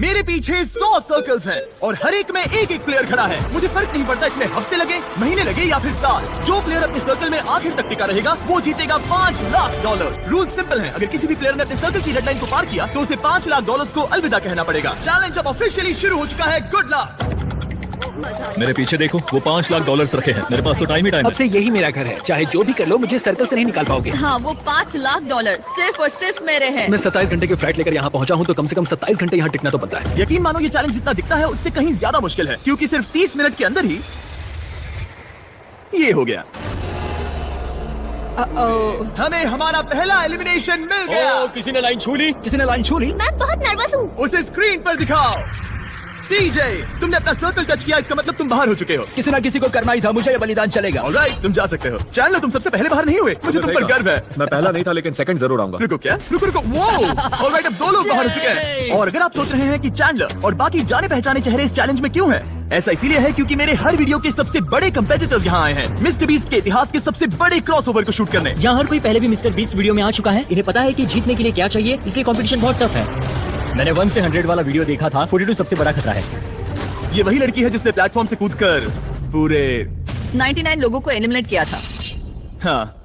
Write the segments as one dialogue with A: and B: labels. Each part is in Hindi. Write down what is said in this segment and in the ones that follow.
A: मेरे पीछे 100 सर्कल्स हैं और हर एक में एक एक प्लेयर खड़ा है। मुझे फर्क नहीं पड़ता इसमें हफ्ते लगे, महीने लगे या फिर साल। जो प्लेयर अपने सर्कल में आखिर तक टिका रहेगा वो जीतेगा $5 लाख। रूल सिंपल है, अगर किसी भी प्लेयर ने अपने सर्कल की डेडलाइन को पार किया तो उसे $5 लाख को अलविदा कहना पड़ेगा। चैलेंज अब ऑफिशियली शुरू हो चुका है। Good luck.
B: मेरे पीछे देखो, वो $5 लाख रखे हैं। मेरे पास तो टाइम ही टाइम है।
C: अब से यही मेरा घर है, चाहे जो भी कर लो मुझे सर्कल से नहीं निकाल पाओगे।
D: हाँ, वो $5 लाख सिर्फ और सिर्फ मेरे हैं।
C: मैं 27 घंटे की फ्लाइट लेकर यहाँ पहुँचा हूँ तो कम से कम 27 घंटे यहाँ टिकना तो बनता है।
A: यकीन मानो ये चैलेंज जितना दिखता है उससे कहीं ज्यादा मुश्किल है, क्योंकि सिर्फ 30 मिनट के अंदर ही ये हो गया। हमें हमारा पहला एलिमिनेशन मिल गया।
B: किसी ने लाइन छू ली।
D: मैं बहुत नर्वस हूँ।
A: उसे स्क्रीन पर दिखाओ। टीजे, तुमने अपना सर्कल टच किया, इसका मतलब तुम बाहर हो चुके हो।
C: किसी ना किसी को करना ही था, मुझे ये बलिदान चलेगा।
A: ऑलराइट, तुम जा सकते हो। चैनल, तुम सबसे पहले बाहर नहीं हुए, मुझे तुम पर गर्व है।
B: मैं पहला नहीं था लेकिन सेकंड जरूर आऊंगा।
A: रुको क्या? रुको वो। ऑलराइट, अब 2 लोग बाहर हो चुके हैं। और अगर आप सोच रहे हैं कि चैंडलर और बाकी जाने पहचाने चेहरे इस चैलेंज में क्यों हैं? ऐसा इसीलिए है क्योंकि मेरे हर वीडियो के सबसे बड़े कंपेटिटर्स यहाँ आए हैं, मिस्टर बीस्ट के इतिहास के सबसे बड़े क्रॉसओवर को शूट करने।
E: यहाँ हर कोई पहले भी मिस्टर बीस्ट वीडियो में आ चुका है। इन्हें पता है कि जीतने के लिए क्या चाहिए, इसलिए कंपटीशन बहुत टफ है। मैंने 1 से 100 वाला वीडियो देखा था। 42 सबसे बड़ा खतरा है।
A: ये वही लड़की है जिसने प्लेटफॉर्म से कूदकर पूरे
D: 99 लोगों को एलिमिनेट किया था।
A: हाँ,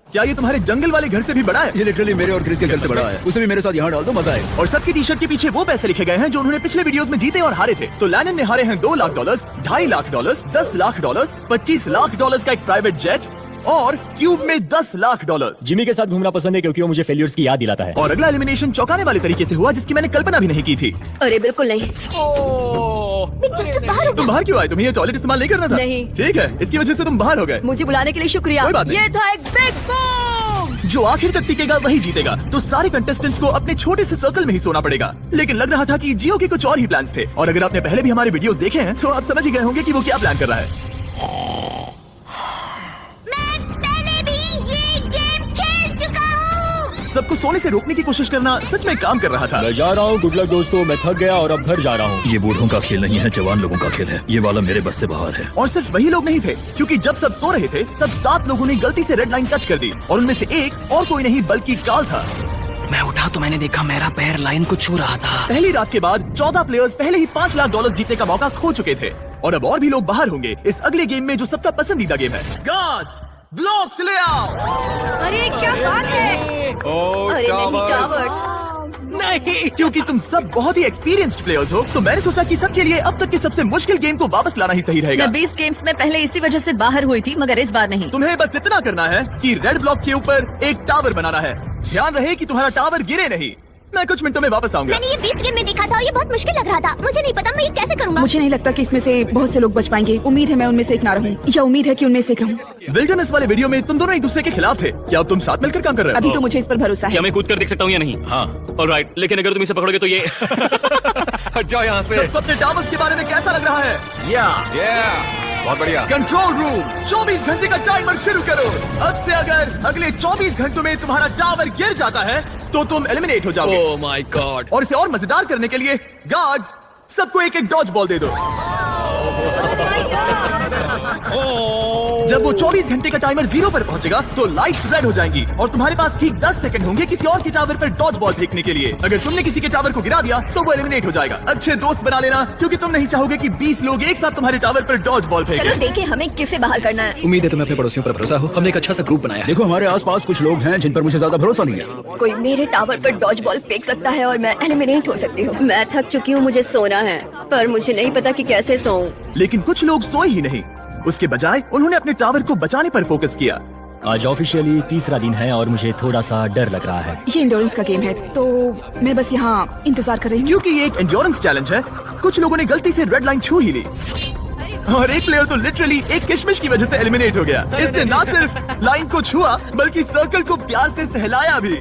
A: क्या ये तुम्हारे जंगल वाले घर से भी बड़ा है?
C: ये लिटरली मेरे और क्रिस के घर से बड़ा है। उसे भी मेरे साथ यहाँ डाल दो, मजा आए।
A: और सबकी टी शर्ट के पीछे वो पैसे लिखे गए हैं जो उन्होंने पिछले वीडियोस में जीते और हारे थे। तो लैनन ने हारे हैं $2 लाख, $2.5 लाख, $10 लाख, $25 लाख का एक प्राइवेट जेट और क्यूब में $10 लाख।
E: जिमी के साथ घूमना पसंद है क्योंकि वो मुझे फेलियर्स की याद दिलाता है।
A: और अगला एलिमिनेशन चौंकाने वाले तरीके से हुआ जिसकी मैंने कल्पना भी नहीं की थी।
D: अरे बिल्कुल नहीं। जस्टिस बाहर हो
A: तुम बाहर क्यों आए? तुम्हें ये टॉयलेट इस्तेमाल नहीं करना था?
D: नहीं।
A: ठीक है, इसकी वजह से तुम बाहर हो गए।
D: मुझे बुलाने के लिए शुक्रिया।
A: कोई बात नहीं।
D: ये था एक बिग बूम।
A: जो आखिर तक टिकेगा वही जीतेगा। तो सारे कंटेस्टेंट्स को अपने छोटे से सर्कल में ही सोना पड़ेगा। लेकिन लग रहा था कि जियो के कुछ और ही प्लान्स थे। और अगर आपने पहले भी हमारे वीडियोस देखे हैं तो आप समझ ही गए होंगे कि वो क्या प्लान कर रहा है। सबको सोने से रोकने की कोशिश करना सच में काम कर रहा था।
B: मैं जा रहा हूँ। गुड लक दोस्तों, मैं थक गया और अब घर जा रहा हूँ। ये बूढ़ों का खेल नहीं है, जवान लोगों का खेल है। ये वाला मेरे बस से बाहर है।
A: और सिर्फ वही लोग नहीं थे, क्योंकि जब सब सो रहे थे तब 7 लोगों ने गलती से रेड लाइन टच कर दी और उनमें से एक और कोई नहीं बल्कि काल था।
C: मैं उठा तो मैंने देखा मेरा पैर लाइन को छू रहा था।
A: पहली रात के बाद 14 प्लेयर्स पहले ही $5 लाख जीतने का मौका खो चुके थे और अब और भी लोग बाहर होंगे इस अगले गेम में जो सबका पसंदीदा गेम है। गार्ड्स, ब्लॉक्स ले आओ।
D: अरे क्या बात है? अरे नहीं, टावर्स
C: नहीं,
A: क्योंकि तुम सब बहुत ही एक्सपीरियंस्ड प्लेयर्स हो तो मैंने सोचा कि सबके लिए अब तक के सबसे मुश्किल गेम को वापस लाना ही सही रहेगा।
D: मैं 20 गेम्स में पहले इसी वजह से बाहर हुई थी, मगर इस बार नहीं।
A: तुम्हें बस इतना करना है कि रेड ब्लॉक के ऊपर एक टावर बनाना है। ध्यान रहे कि तुम्हारा टावर गिरे नहीं। मैं कुछ मिनटों में वापस आऊंगा।
F: मैंने ये 20 गेम में देखा था और ये बहुत मुश्किल लग रहा था। मुझे नहीं पता मैं ये कैसे करूंगा।
G: मुझे नहीं लगता कि इसमें से बहुत से लोग बच पाएंगे। उम्मीद है मैं उनमें से एक ना रहूं, या उम्मीद है कि उनमें से एक रहूं।
A: विल्डरनेस वाले वीडियो में तुम दोनों एक दूसरे के खिलाफ थे। क्या अब तुम साथ मिलकर काम कर रहे हो?
G: अभी तो मुझे इस पर भरोसा है।
E: क्या मैं कूद कर देख सकता हूँ या नहीं? हाँ, ऑलराइट। लेकिन अगर तुम इसे पकड़ोगे तो ये
B: हट जाओ यहाँ से।
A: सबको अपने टावर्स के बारे में कैसा लग रहा है?
B: बहुत बढ़िया।
A: कंट्रोल रूम, 24 घंटे का टाइमर शुरू करो। अब से अगर अगले 24 घंटों में तुम्हारा टावर गिर जाता है तो तुम एलिमिनेट हो जाओगे।
E: ओह माय गॉड।
A: और इसे और मजेदार करने के लिए गार्ड्स सबको एक एक डॉज बॉल दे दो। जब वो 24 घंटे का टाइमर 0 पर पहुंचेगा तो लाइट्स रेड हो जाएंगी और तुम्हारे पास ठीक 10 सेकंड होंगे किसी और के टावर पर डॉज बॉल फेंकने के लिए। अगर तुमने किसी के टावर को गिरा दिया तो वो एलिमिनेट हो जाएगा। अच्छे दोस्त बना लेना, क्योंकि तुम नहीं चाहोगे कि 20 लोग एक साथ तुम्हारे टावर पर डॉज बॉल
D: चलो
A: फेंके।
D: देखें हमें किसे बाहर करना है।
C: उम्मीद है तुम्हें अपने पड़ोसियों पर भरोसा हो। हमने एक अच्छा सा ग्रुप बनाया है। देखो हमारे आसपास कुछ लोग हैं जिन पर मुझे ज्यादा भरोसा नहीं है।
D: कोई मेरे टावर पर डॉज बॉल फेंक सकता है और मैं एलिमिनेट हो सकती हूँ। मैं थक चुकी हूँ, मुझे सोना है, पर मुझे नहीं पता कि कैसे सोऊं।
A: लेकिन कुछ लोग सोए ही नहीं, उसके बजाय उन्होंने अपने टावर को बचाने पर फोकस किया।
E: आज ऑफिशियली तीसरा दिन है और मुझे थोड़ा सा डर लग रहा है।
G: ये इंडोरेंस का गेम है तो मैं बस यहाँ इंतजार कर रही हूँ।
A: क्योंकि ये एक एंड्योरेंस चैलेंज है, कुछ लोगों ने गलती से रेड लाइन छू ही ली और एक प्लेयर तो लिटरली एक किशमिश की वजह से एलिमिनेट हो गया। इसने ना सिर्फ लाइन को छुआ बल्कि सर्कल को प्यार से सहलाया भी।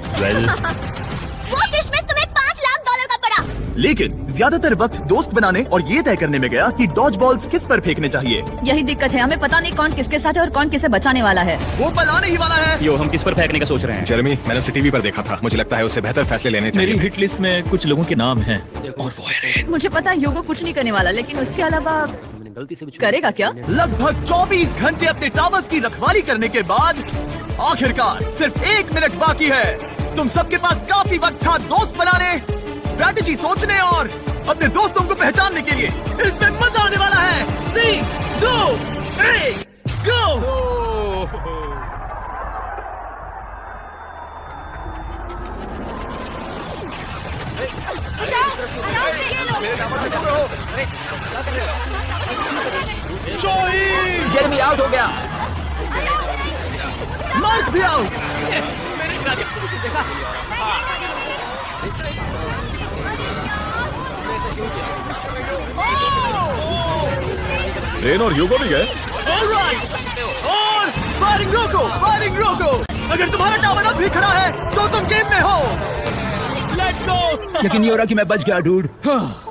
F: वो किशमिश तुम्हें $5 लाख का पड़ा।
A: लेकिन ज्यादातर वक्त दोस्त बनाने और ये तय करने में गया कि डॉज बॉल्स किस पर फेंकने चाहिए।
D: यही दिक्कत है, हमें पता नहीं कौन किसके साथ है और कौन किसे बचाने वाला है।
A: वो पल आने ही वाला है।
E: यो, हम किस पर फेंकने का सोच रहे हैं?
B: जेरेमी, मैंने उसे टीवी पर देखा था। मुझे लगता है उससे बेहतर फैसले लेने चाहिए।
C: मेरी हिट लिस्ट में कुछ लोगों के नाम हैं और वो है रेड।
D: मुझे पता है ह्यूगो कुछ नहीं करने वाला, लेकिन उसके अलावा करेगा क्या?
A: लगभग 24 घंटे अपने टावर्स की रखवाली करने के बाद आखिरकार सिर्फ 1 मिनट बाकी है। तुम सबके पास काफी वक्त था दोस्त बनाने, स्ट्रैटेजी सोचने और अपने दोस्तों को पहचानने के लिए। इसमें मजा आने वाला है। 3, 2, 1, गो।
E: जेरेमी आउट हो गया।
A: मार्क भी आउट।
B: रेन और ह्यूगो भी गए।
A: और फायरिंग रोको। अगर तुम्हारा टावर अब भी खड़ा है तो तुम गेम में हो। Let's go.
C: लेकिन ये हो रहा कि मैं बच गया डूड।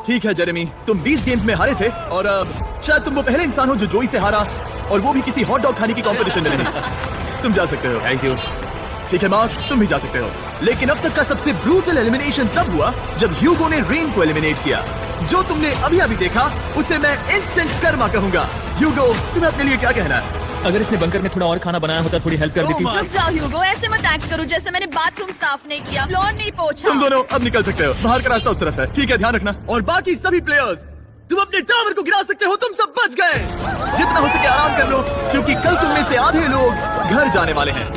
A: ठीक है जेरेमी, तुम 20 गेम्स में हारे थे और शायद तुम वो पहले इंसान हो जो जोई से हारा, और वो भी किसी हॉट डॉग खाने की कंपटीशन में नहीं। तुम जा सकते हो। Thank you. ठीक है मार्क, तुम भी जा सकते हो। लेकिन अब तक का सबसे ब्रूटल एलिमिनेशन तब हुआ जब ह्यूगो ने रेन को एलिमिनेट किया। जो तुमने अभी देखा उसे मैं इंस्टेंट कर्मा कहूंगा। ह्यूगो, तुम्हें अपने लिए क्या कहना है?
E: अगर इसने बंकर में थोड़ा और खाना बनाया होता थोड़ी हेल्प कर देती।
F: रुक जाओ ह्यूगो, ऐसे मत एक्ट करो जैसे मैंने बाथरूम साफ नहीं किया, फ्लोर नहीं पोंछा।
A: तुम दोनों अब निकल सकते हो। बाहर का रास्ता उस तरफ है। ठीक है, ध्यान रखना। और बाकी सभी प्लेयर्स, तुम अपने टावर को गिरा सकते हो। तुम सब बच गए। जितना हो सके आराम कर लो, क्योंकि कल तुम में से आधे लोग घर जाने वाले हैं।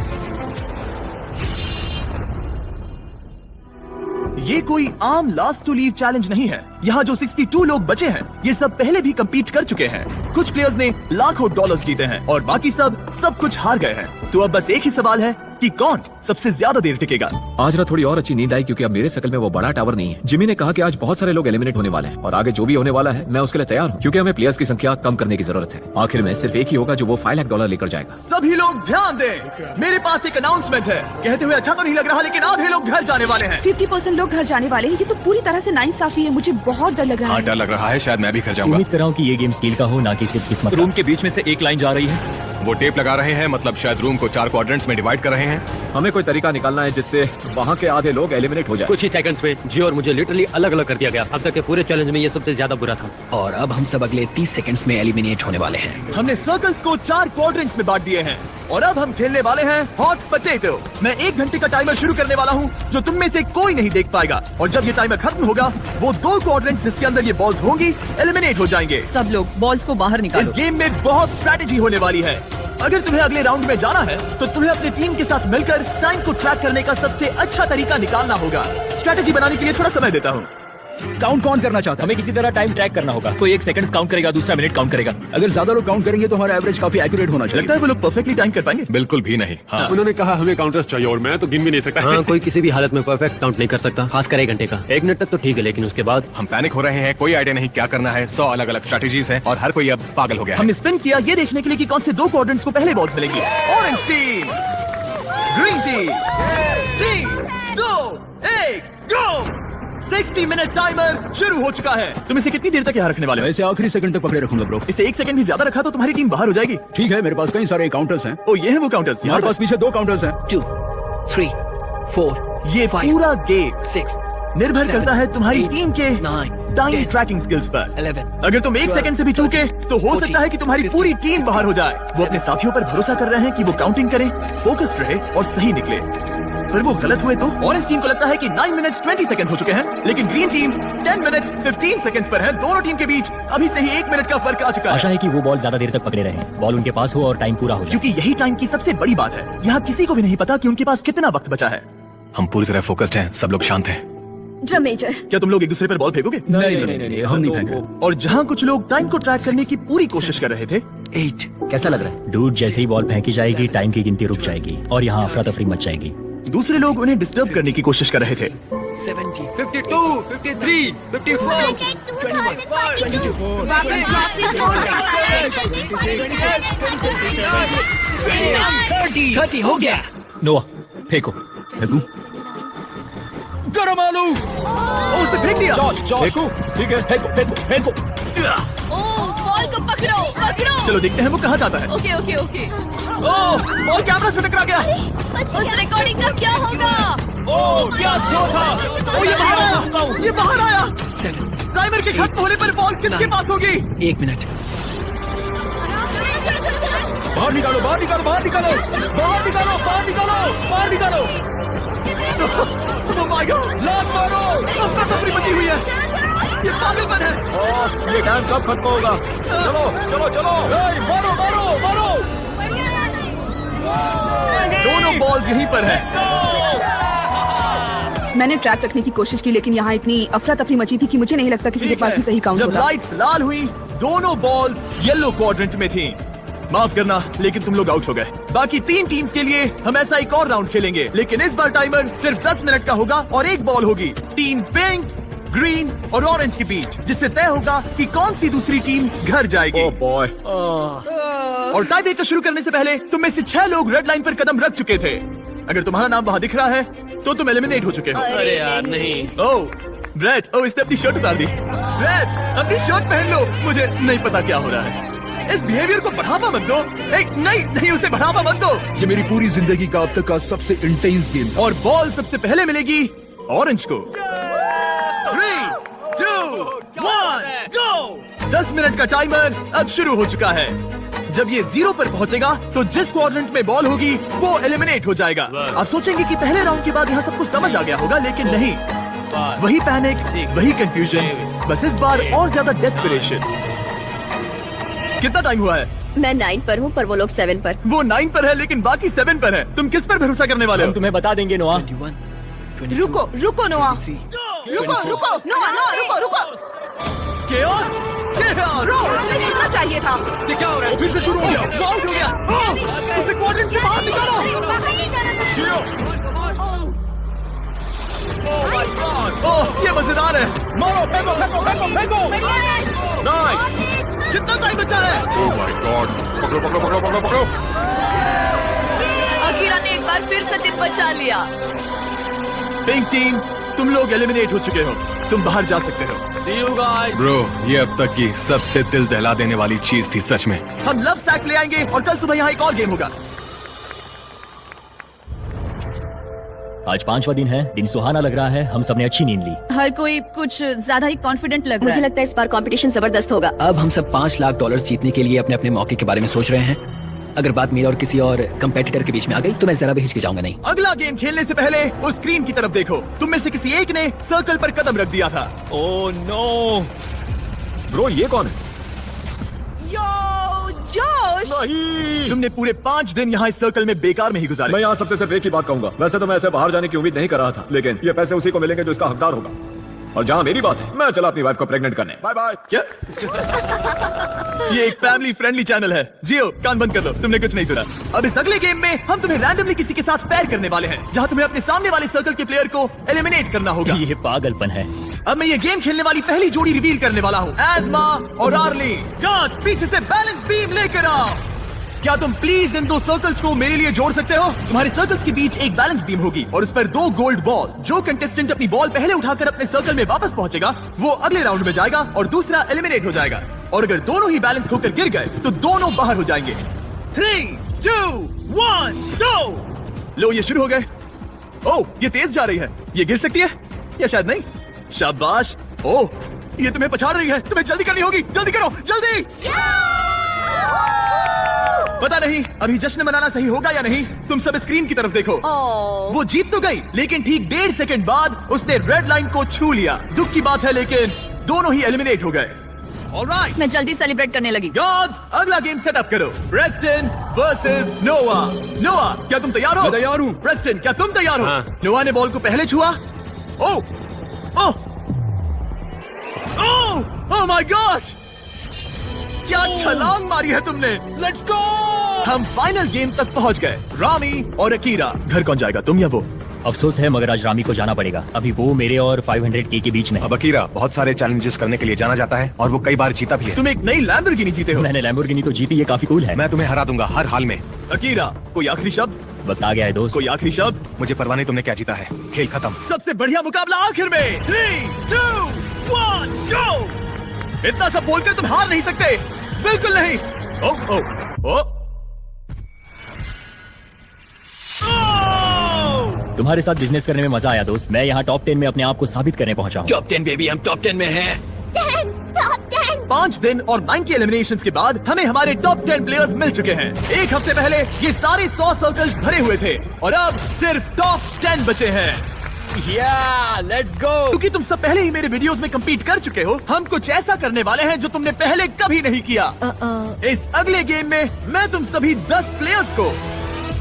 A: ये कोई आम लास्ट टू लीव चैलेंज नहीं है। यहाँ जो 62 लोग बचे हैं, ये सब पहले भी compete कर चुके हैं। कुछ प्लेयर्स ने लाखों डॉलर्स जीते हैं और बाकी सब कुछ हार गए हैं। तो अब बस एक ही सवाल है कि कौन सबसे ज्यादा देर टिकेगा।
H: आज ना थोड़ी और अच्छी नींद आई क्योंकि अब मेरे सर्कल में वो बड़ा टावर नहीं है। जिमी ने कहा कि आज बहुत सारे लोग एलिमिनेट होने वाले हैं और आगे जो भी होने वाला है मैं उसके लिए तैयार हूँ, क्योंकि हमें प्लेयर्स की संख्या कम करने की जरूरत है। आखिर में सिर्फ एक ही होगा जो वो $5 लाख लेकर जाएगा।
A: सभी लोग ध्यान दें, मेरे पास एक अनाउंसमेंट है। कहते हुए अच्छा तो नहीं लग रहा, लेकिन आधे लोग घर जाने वाले हैं।
G: 50% लोग घर जाने वाले हैं। ये तो पूरी तरह से नाइंसाफी है। मुझे बहुत डर लग रहा है।
H: डर लग रहा है, शायद मैं भी घर जाऊंगा।
E: उम्मीद कर रहा हूँ कि ये गेम स्किल का हो, ना कि सिर्फ किस्मत।
B: रूम के बीच में से एक लाइन जा रही है।
H: वो टेप लगा रहे हैं, मतलब शायद रूम को 4 क्वाड्रेंट्स में डिवाइड कर रहे हैं। हमें कोई तरीका निकालना है जिससे वहाँ के आधे लोग एलिमिनेट हो जाए।
I: कुछ ही सेकंड्स में जी और मुझे लिटरली अलग अलग कर दिया गया। अब तक के पूरे चैलेंज में ये सबसे ज्यादा बुरा था।
C: और अब हम सब अगले 30 सेकंड्स में एलिमिनेट होने वाले हैं।
A: हमने सर्कल्स को 4 क्वाड्रेंट्स में बांट दिए हैं और अब हम खेलने वाले हैं हॉट पोटैटो। मैं 1 घंटे का टाइमर शुरू करने वाला हूँ जो तुम में से कोई नहीं देख पाएगा, और जब ये टाइमर खत्म होगा वो 2 क्वाड्रेंट्स जिसके अंदर ये बॉल्स होंगी एलिमिनेट हो जाएंगे।
G: सब लोग बॉल्स को बाहर
A: इस
G: निकालो।
A: गेम में बहुत स्ट्रैटेजी होने वाली है। अगर तुम्हें अगले राउंड में जाना है तो तुम्हें अपनी टीम के साथ मिलकर टाइम को ट्रैक करने का सबसे अच्छा तरीका निकालना होगा। स्ट्रैटेजी बनाने के लिए थोड़ा समय देता हूँ।
C: काउंट कौन करना चाहता है?
E: हमें किसी तरह टाइम ट्रैक करना होगा। कोई 1 सेकंड काउंट करेगा, दूसरा मिनट काउंट करेगा।
C: अगर ज्यादा लोग काउंट करेंगे तो हमारा एवरेज काफी एक्यूरेट होना चाहिए।
A: लगता है वो लोग परफेक्टली टाइम कर पाएंगे।
H: बिल्कुल भी नहीं। हाँ।
I: उन्होंने कहा हमें काउंटर्स चाहिए और मैं तो गिन भी नहीं सकता। हाँ, कोई किसी भी हालत में परफेक्ट काउंट नहीं कर सकता, खासकर 1 घंटे का। 1 मिनट तक तो ठीक है, लेकिन उसके बाद
H: हम पैनिक हो रहे हैं। कोई आइडिया नहीं क्या करना है। 100 अलग अलग स्ट्रेटेजीज हैं और हर कोई अब पागल हो गया है।
A: हमने स्पिन किया ये देखने के लिए कि कौन से 2 क्वाड्रेंट्स को पहले बॉल्स मिलेंगी। Orange team, green team. 3, 2, 1, गो। 60 मिनट टाइमर शुरू हो चुका है। तुम इसे कितनी देर तक यहाँ रखने वाले हो?
C: वैसे आखिरी सेकंड तक पकड़े रखूंगा ब्रो।
A: इसे 1 सेकंड भी ज्यादा रखा तो तुम्हारी टीम बाहर हो जाएगी।
C: ठीक है, मेरे पास कई सारे काउंटर्स हैं।
A: ओ ये है वो काउंटर्स।
C: हमारे पास पीछे 2 काउंटर्स हैं।
E: 2, 3, 4,
A: ये पूरा गेम
E: 6
A: निर्भर करता है तुम्हारी टीम के
E: 9,
A: टाइम
E: 10,
A: ट्रैकिंग स्किल्स पर।
E: 11,
A: अगर तुम 1 सेकंड से भी चूके तो हो सकता है कि तुम्हारी पूरी टीम बाहर हो जाए। वो अपने साथियों पर भरोसा कर रहे हैं कि वो काउंटिंग करें, फोकस्ड रहे और सही निकले। पर वो गलत हुए तो ऑरेंज टीम को लगता है कि 9 मिनट्स 20 सेकंड्स हो चुके हैं, लेकिन ग्रीन टीम 10 मिनट्स 15 सेकंड्स पर है। दोनों टीम के बीच अभी से ही 1 मिनट का फर्क आ चुका
E: आशा
A: है।
E: है कि वो बॉल ज्यादा देर तक पकड़े रहे, बॉल उनके पास हो और टाइम पूरा हो जाए।
A: क्योंकि यही टाइम की सबसे बड़ी बात है। यहाँ किसी को भी नहीं पता कि उनके पास कितना वक्त बचा है।
H: हम पूरी तरह फोकस्ड हैं, सब लोग शांत हैं।
D: ड्रम मेजर,
A: क्या तुम लोग एक दूसरे पर बॉल फेंकोगे?
C: नहीं, हम नहीं फेंक रहे।
A: और जहाँ कुछ लोग टाइम को ट्रैक करने की पूरी कोशिश कर रहे थे,
C: 8 कैसा लग रहा है?
E: डूड, जैसे ही बॉल फेंकी जाएगी टाइम की गिनती रुक जाएगी और यहाँ अफरा तफरी मच जाएगी।
A: दूसरे लोग उन्हें डिस्टर्ब करने की कोशिश कर रहे थे।
C: 70, 52, 53, 54, 30 हो गया।
E: नोआ फेंको।
C: फेंकू? गरम आलू।
A: ओ, उसने फेंक दिया।
C: फेंकू? ठीक है, फेंको।
F: बॉल को पकड़ो पकड़ो।
A: चलो देखते हैं वो कहाँ जाता है।
F: Okay okay okay.
A: Oh, ball camera से टकरा गया।
F: उस रिकॉर्डिंग का क्या होगा?
A: क्या थ्रो था? ओ, ये बाहर आया।
C: 7,
A: टाइमर के खत्म होने पर बॉल किसके पास होगी?
C: 1 मिनट।
A: बाहर निकालो। Oh my God! लात मारो। अफरा तफरी मची हुई है। ये पागलपन है।
H: ये टाइम कब खत्म होगा? चलो चलो चलो, मारो मारो मारो।
A: दोनों बॉल्स यहीं पर है।
G: मैंने ट्रैक रखने की कोशिश की, लेकिन यहाँ इतनी अफरा तफरी मची थी कि मुझे नहीं लगता किसी के पास भी सही काउंट
A: जब
G: होगा।
A: लाइट्स लाल हुई, दोनों बॉल्स येलो क्वाड्रेंट में थी। माफ करना, लेकिन तुम लोग आउट हो गए। बाकी 3 टीम्स के लिए हम ऐसा एक और राउंड खेलेंगे, लेकिन इस बार टाइमर सिर्फ 10 मिनट का होगा और एक बॉल होगी टीम पिंक, ग्रीन और ऑरेंज के बीच, जिससे तय होगा कि कौन सी दूसरी टीम घर जाएगी।
H: Oh boy.
A: और टाई ब्रेकर शुरू करने से पहले तुम में से 6 लोग रेड लाइन पर कदम रख चुके थे। अगर तुम्हारा नाम वहाँ दिख रहा है तो तुम एलिमिनेट हो चुके हो।
I: अरे यार नहीं।
A: ओह ब्रेट, ओह इसने अपनी शर्ट उतार दी। ब्रेट अपनी शर्ट पहन लो, मुझे नहीं पता क्या हो रहा है। इस बिहेवियर को बढ़ावा मत दो। नहीं नहीं, उसे बढ़ावा मत दो।
C: ये मेरी पूरी जिंदगी का अब तक का सबसे इंटेंस गेम था।
A: और बॉल सबसे पहले मिलेगी ऑरेंज को। 3, 2, 1, गो। 10 मिनट का टाइमर अब शुरू हो चुका है। जब ये 0 पर पहुंचेगा तो जिस क्वाड्रेंट में बॉल होगी वो एलिमिनेट हो जाएगा। आप सोचेंगे कि पहले राउंड के बाद यहाँ सब कुछ समझ आ गया होगा, लेकिन नहीं। वही पैनिक, वही कंफ्यूजन, बस इस बार और ज्यादा डेस्परेशन। कितना टाइम हुआ है?
D: मैं 9 पर हूँ, पर वो लोग 7 पर।
A: वो 9 पर है, लेकिन बाकी 7 पर है। तुम किस पर भरोसा करने वाले
E: हम
A: हो?
E: तुम्हें बता देंगे नोआ।
G: रुको रुको नोआ, रुको रुको नोआ, नोआ रुको रुको।
A: Chaos? Chaos!
G: ब्रो, तुम्हें सुनना चाहिए था।
A: ये क्या हो रहा है? फिर से शुरू हो गया। वो आउट हो गया। उसे क्वाड्रेंट से बाहर निकालो। ओह, ये मजेदार है। मारो, फेंको, फेंको, फेंको, फेंको। नाइस। कितना टाइम बचा है?
H: Oh my God. पकड़ो पकड़ो पकड़ो पकड़ो पकड़ो।
D: अकीरा ने एक बार फिर से दिन बचा लिया।
A: पिंक टीम, तुम लोग एलिमिनेट हो चुके हो। तुम बाहर जा सकते हो।
I: See you guys.
J: ब्रो, ये अब तक की सबसे दिल दहला देने वाली चीज थी सच में।
A: हम लव सैक्स ले आएंगे और कल सुबह यहाँ एक और गेम होगा।
E: आज 5वां दिन है, दिन सुहाना लग रहा है। हम सबने अच्छी नींद ली।
G: हर कोई कुछ ज्यादा ही कॉन्फिडेंट लग
D: मुझे लगता है इस बार कंपटीशन जबरदस्त होगा।
C: अब हम सब $5 लाख जीतने के लिए अपने अपने मौके के बारे में सोच रहे हैं। अगर बात मेरे और किसी और कंपेटिटर के बीच में आ गई तो मैं जरा भी हिचकिचाऊंगा नहीं।
A: अगला गेम खेलने से पहले उस स्क्रीन की तरफ देखो। तुम में से किसी एक ने सर्कल पर कदम रख दिया था।
H: Oh no. ब्रो ये कौन है?
G: यो जोश,
A: तुमने पूरे 5 दिन यहाँ इस सर्कल में बेकार में ही गुजारे।
H: मैं यहाँ सबसे सिर्फ एक ही बात कहूंगा। वैसे तो मैं ऐसे बाहर जाने की उम्मीद नहीं कर रहा था, लेकिन ये पैसे उसी को मिलेंगे जो इसका हकदार होगा। और जहाँ मेरी बात है, मैं चला अपनी वाइफ को प्रेग्नेंट करने। Bye bye.
A: क्या? ये एक फैमिली फ्रेंडली चैनल है। जियो, कान बंद कर लो, तुमने कुछ नहीं सुना। अब इस अगले गेम में हम तुम्हें रैंडमली किसी के साथ पैर करने वाले हैं, जहाँ तुम्हें अपने सामने वाले सर्कल के प्लेयर को एलिमिनेट करना होगा।
E: ये पागलपन है।
A: अब मैं ये गेम खेलने वाली पहली जोड़ी रिवील करने वाला हूँ। एज़मा और आर्ली। गार्ड्स, पीछे से बैलेंस बीम लेकर आओ। क्या तुम प्लीज इन 2 सर्कल्स को मेरे लिए जोड़ सकते हो? तुम्हारे सर्कल्स के बीच एक बैलेंस बीम होगी और उस पर 2 गोल्ड बॉल। जो कंटेस्टेंट अपनी बॉल पहले उठाकर अपने सर्कल में वापस पहुंचेगा वो अगले राउंड में जाएगा और दूसरा एलिमिनेट हो जाएगा। और अगर दोनों ही बैलेंस होकर गिर गए तो दोनों बाहर हो जाएंगे। 3, 2, 1, गो। लो, ये शुरू हो गए। ओह, ये तेज जा रही है। ये गिर सकती है या शायद नहीं। शाबाश। ओह, ये तुम्हें पछाड़ रही है। तुम्हें जल्दी करनी होगी। जल्दी करो, जल्दी। पता नहीं अभी जश्न मनाना सही होगा या नहीं। तुम सब स्क्रीन की तरफ देखो। वो जीत तो गई, लेकिन ठीक 1.5 सेकंड बाद उसने रेड लाइन को छू लिया। दुख की बात है, लेकिन दोनों ही एलिमिनेट हो गए। ऑलराइट,
G: मैं जल्दी सेलिब्रेट करने लगी।
A: गॉड्स, अगला गेम सेटअप करो। प्रेस्टन वर्सेस नोआ। नोआ, क्या तुम तैयार हो?
C: मैं तैयार हूँ।
A: प्रेस्टन, क्या तुम तैयार हो?
I: हाँ।
A: नोआ ने बॉल को पहले छुआ। ओह ओह ओह माय गॉश, क्या छलांग मारी है तुमने। Let's go. हम फाइनल गेम तक पहुंच गए। रामी और अकीरा। घर कौन जाएगा, तुम या वो?
E: अफसोस है, मगर आज रामी को जाना पड़ेगा। अभी वो मेरे और 500K के बीच में है।
J: अब अकीरा बहुत सारे चैलेंजेस करने के लिए जाना जाता है और वो कई बार जीता भी है।
A: तुम एक नई लैम्बोर्गिनी जीते हो।
E: मैंने लैम्बोर्गिनी तो जीती, ये काफी कूल है।
J: मैं तुम्हें हरा दूंगा हर हाल में।
A: अकीरा, कोई आखिरी शब्द?
E: वक्त आ गया है दोस्त।
A: कोई आखिरी शब्द?
J: मुझे परवाह नहीं तुमने क्या जीता है। खेल खत्म।
A: सबसे बढ़िया मुकाबला आखिर में। 3, 2, 1, गो। इतना सब बोलकर तुम हार नहीं सकते। बिल्कुल नहीं। ओह ओह ओह।
E: तुम्हारे साथ बिजनेस करने में मजा आया दोस्त। मैं यहाँ टॉप 10 में अपने आप को साबित करने पहुंचा हूँ।
C: टॉप 10 बेबी, हम टॉप 10 में हैं।
A: 5 दिन और 90 एलिमिनेशंस के बाद हमें हमारे टॉप 10 प्लेयर्स मिल चुके हैं। एक हफ्ते पहले ये सारे 100 सर्कल्स भरे हुए थे और अब सिर्फ टॉप 10 बचे हैं।
E: Let's go.
A: क्योंकि तुम सब पहले ही मेरे वीडियोस में compete कर चुके हो, हम कुछ ऐसा करने वाले हैं जो तुमने पहले कभी नहीं किया। इस अगले गेम में मैं तुम सभी 10 प्लेयर्स को